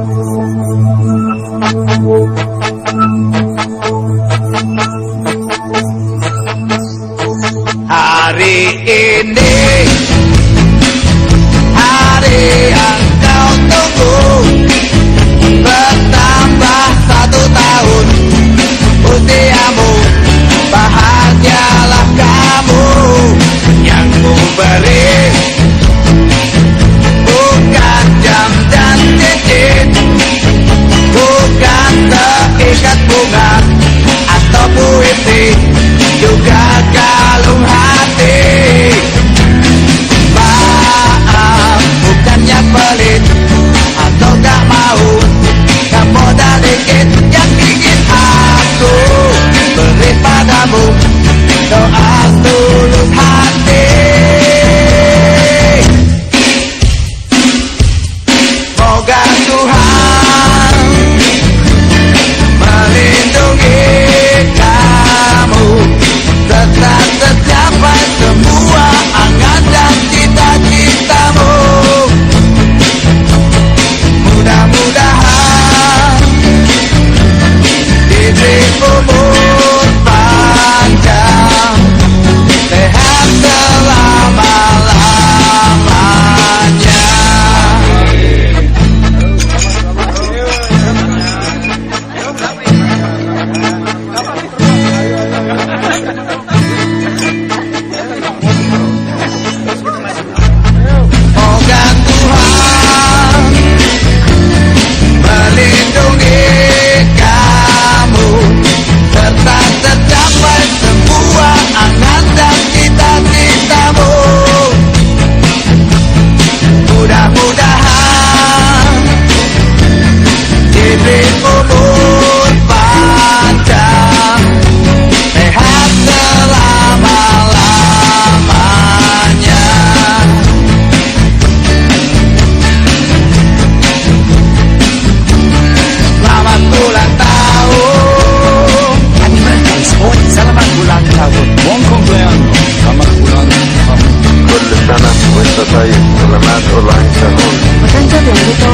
Hari ini, hari yang kau tunggu, bertambah 1 tahun usiamu. Bahagialah kamu yang ku beri, bukan jam dan cincin, bukan seikat bunga atau puisi, juga kalung hati. Maaf, bukannya pelit atau gak mau, gak modal dikit yang ingin aku beri padamu, doa tulus hati. Moga Tuhan melindungi kamu, serta tercapai semua angan dan cita-citamu. Mudah-mudahan diberi umur panjang, sehat selama-lamanya. Moga Tuhan melindungi kamu, serta tercapai semua angan dan cita-citamu. Mudah-mudahan diberi umur panjang, sehat selama-lamanya. Selamat ulang tahun. Selamat ulang tahun. Buon compleanno. Selamat ulang tahun. كل سنة وانت طيب. سلامات ulang tahun. お誕生日おめでとう。